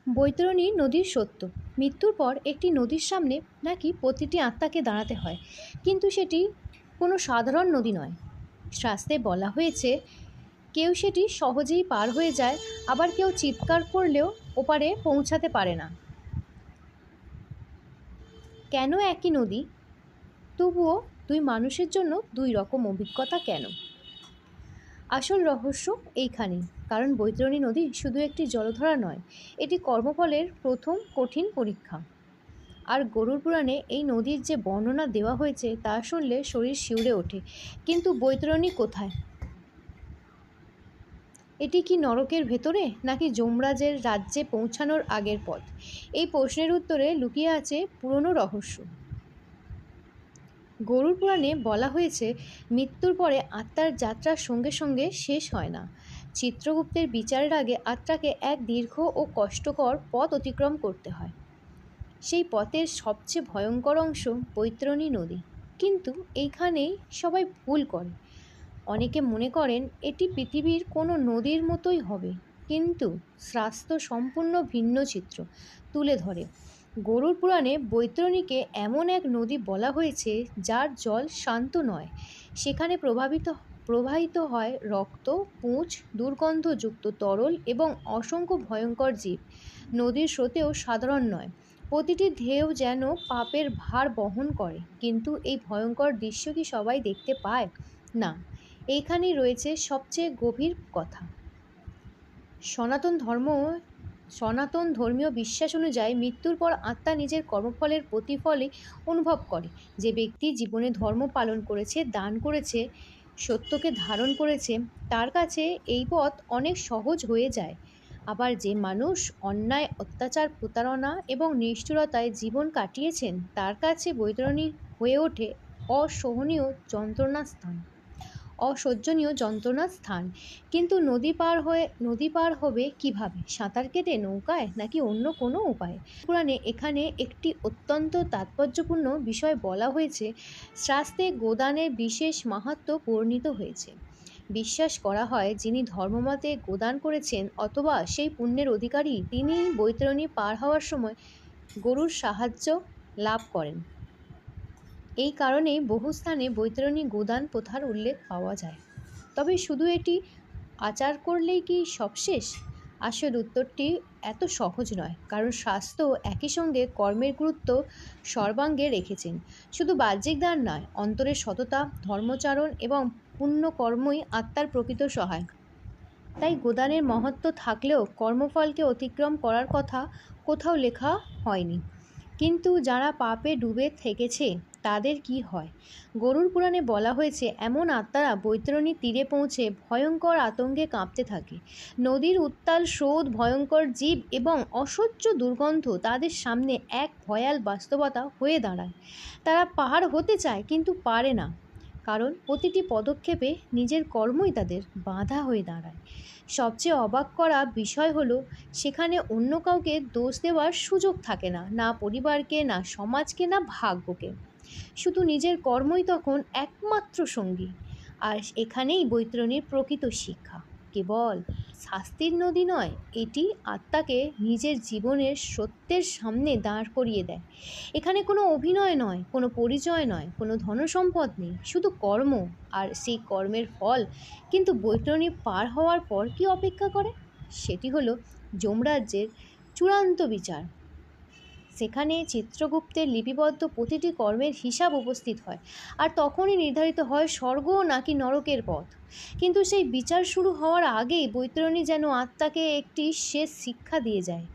বৈতরণী নদীর সত্য। মৃত্যুর পর একটি নদীর সামনে নাকি প্রতিটি আত্মাকে দাঁড়াতে হয়, কিন্তু সেটি কোনো সাধারণ নদী নয়। শাস্ত্রে বলা হয়েছে, কেউ সেটি সহজেই পার হয়ে যায়, আবার কেউ চিৎকার করলেও ওপারে পৌঁছাতে পারে না। কেন একই নদী, তবুও দুই মানুষের জন্য দুই রকম অভিজ্ঞতা কেন? আসল রহস্য এইখানেই। কারণ বৈতরণী নদী শুধু একটি জলধারা নয়, এটি কর্মফলের প্রথম কঠিন পরীক্ষা। আর গরুড় পুরাণে এই নদীর যে বর্ণনা দেওয়া হয়েছে তা শুনলে শরীর শিউরে ওঠে। কিন্তু বৈতরণী কোথায়? এটি কি নরকের ভেতরে, নাকি যমরাজের রাজ্যে পৌঁছানোর আগের পথ? এই প্রশ্নের উত্তরে লুকিয়ে আছে পুরনো রহস্য। গরুড় পুরাণে বলা হয়েছে, মৃত্যুর পরে আত্মার যাত্রার সঙ্গে সঙ্গে শেষ হয় না। চিত্রগুপ্তের বিচারের আগে আত্মাকে এক দীর্ঘ ও কষ্টকর পথ অতিক্রম করতে হয়। সেই পথের সবচেয়ে ভয়ঙ্কর অংশ বৈতরণী নদী। কিন্তু এইখানেই সবাই ভুল করে। অনেকে মনে করেন এটি পৃথিবীর কোনো নদীর মতোই হবে, কিন্তু শাস্ত্র সম্পূর্ণ ভিন্ন চিত্র তুলে ধরে। গরুড় পুরাণে বৈতরণীকে এমন এক নদী বলা হয়েছে যার জল শান্ত নয়। সেখানে প্রবাহিত হয় রক্ত, পুঁজ, দুর্গন্ধযুক্ত তরল এবং অসংখ্য ভয়ঙ্কর জীব। নদীর স্রোতেও সাধারণ নয়, প্রতিটি ঢেউ যেন পাপের ভার বহন করে। কিন্তু এই ভয়ঙ্কর দৃশ্য কি সবাই দেখতে পায়? না। এইখানেই রয়েছে সবচেয়ে গভীর কথা। সনাতন ধর্মীয় বিশ্বাস অনুযায়ী মৃত্যুর পর আত্মা নিজের কর্মফলের প্রতিফলই অনুভব করে। যে ব্যক্তি জীবনে ধর্ম পালন করেছে, দান করেছে, সত্যকে ধারণ করেছে, তার কাছে এই পথ অনেক সহজ হয়ে যায়। আবার যে মানুষ অন্যায়, অত্যাচার, প্রতারণা এবং নিষ্ঠুরতায় জীবন কাটিয়েছেন, তার কাছে বৈতরণী হয়ে ওঠে অসহ্যনীয় যন্ত্রণার স্থান। কিন্তু নদী পার হবে কিভাবে? সাঁতার কেটে, নৌকায়, নাকি অন্য কোনো উপায়ে? পুরাণে এখানে একটি অত্যন্ত তাৎপর্যপূর্ণ বিষয় বলা হয়েছে। শাস্ত্রে গোদানের বিশেষ মাহাত্ম্য বর্ণিত হয়েছে। বিশ্বাস করা হয়, যিনি ধর্মমতে গোদান করেছেন অথবা সেই পুণ্যের অধিকারী, তিনি বৈতরণী পার হওয়ার সময় গরুর সাহায্য লাভ করেন। এই কারণেই বহু স্থানে বৈতরণী গোদান প্রথার উল্লেখ পাওয়া যায়। তবে শুধু এটি আচার করলেই কি সব শেষ? আসল উত্তরটি এত সহজ নয়, কারণ শাস্ত্র একই সঙ্গে কর্মের গুরুত্ব সর্বাঙ্গে রেখেছেন। শুধু বাহ্যিক দান নয়, অন্তরের সততা, ধর্মচারণ এবং পুণ্যকর্মই আত্মার প্রকৃত সহায়। তাই গোদানের মহত্ব থাকলেও কর্মফলকে অতিক্রম করার কথা কোথাও লেখা হয়নি। কিন্তু যারা পাপে ডুবে থেকেছে তাদের কি হয়? গরুড় পুরাণে বলা হয়েছে, এমন আত্মারা বৈতরণীর তীরে পৌঁছে ভয়ঙ্কর আতঙ্কে কাঁপতে থাকে। নদীর উত্তাল স্রোত, ভয়ঙ্কর জীব এবং অসহ্য দুর্গন্ধ তাদের সামনে এক ভয়াল বাস্তবতা হয়ে দাঁড়ায়। তারা পাহাড় হতে চায়, কিন্তু পারে না, কারণ প্রতিটি পদক্ষেপে নিজের কর্মই তাদের বাধা হয়ে দাঁড়ায়। সবচেয়ে অবাক করা বিষয় হলো, সেখানে অন্য কাউকে দোষ দেওয়ার সুযোগ থাকে না, না পরিবারকে, না সমাজকে, না ভাগ্যকে। শুধু নিজের কর্মই তখন একমাত্র সঙ্গী। আর এখানেই বৈতরণীর প্রকৃত শিক্ষা। কেবল শাস্তির নদী নয়, এটি আত্মাকে নিজের জীবনের সত্যের সামনে দাঁড় করিয়ে দেয়। এখানে কোনো অভিনয় নয়, কোনো পরিচয় নয়, কোনো ধনসম্পদ নেই, শুধু কর্ম আর সেই কর্মের ফল। কিন্তু বৈতরণী পার হওয়ার পর কি অপেক্ষা করে? সেটি হলো যমরাজ্যের চূড়ান্ত বিচার। সেখানে চিত্রগুপ্তের লিপিবদ্ধ প্রতিটি কর্মের হিসাব উপস্থিত হয়, আর তখনই নির্ধারিত হয় স্বর্গ নাকি নরকের পথ। কিন্তু সেই বিচার শুরু হওয়ার আগেই বৈতরণী যেন আত্মাকে একটি শেষ শিক্ষা দিয়ে যায়।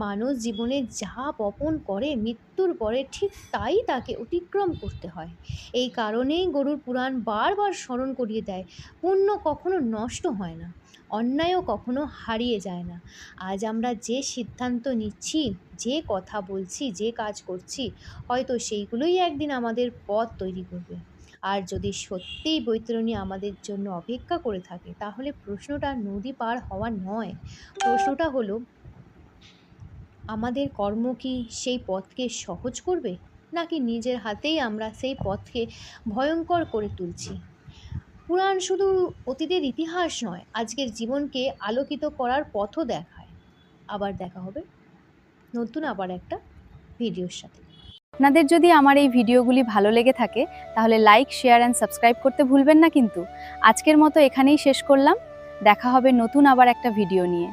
মানুষ জীবনে যা বপন করে, মৃত্যুর পরে ঠিক তাই তাকে অতিক্রম করতে হয়। এই কারণেই গরুড় পুরাণ বারবার স্মরণ করিয়ে দেয়, পুণ্য কখনো নষ্ট হয় না, অন্যায়ও কখনো হারিয়ে যায় না। আজ আমরা যে সিদ্ধান্ত নিচ্ছি, যে কথা বলছি, যে কাজ করছি, হয়তো সেইগুলোই একদিন আমাদের পথ তৈরি করবে। আর যদি সত্যিই বৈতরণী আমাদের জন্য অপেক্ষা করে থাকে, তাহলে প্রশ্নটা নদী পার হওয়া নয়, প্রশ্নটা হলো, আমাদের কর্ম কি সেই পথকে সহজ করবে, নাকি নিজের হাতেই আমরা সেই পথকে ভয়ঙ্কর করে তুলছি? পুরাণ শুধু অতীতের ইতিহাস নয়, আজকের জীবনকে আলোকিত করার পথও দেখায়। আবার দেখা হবে। নতুন আবার একটা ভিডিওর সাথে। আপনাদের যদি আমার এই ভিডিওগুলি ভালো লেগে থাকে তাহলে লাইক, শেয়ার অ্যান্ড সাবস্ক্রাইব করতে ভুলবেন না কিন্তু। আজকের মতো এখানেই শেষ করলাম। দেখা হবে নতুন আবার একটা ভিডিও নিয়ে।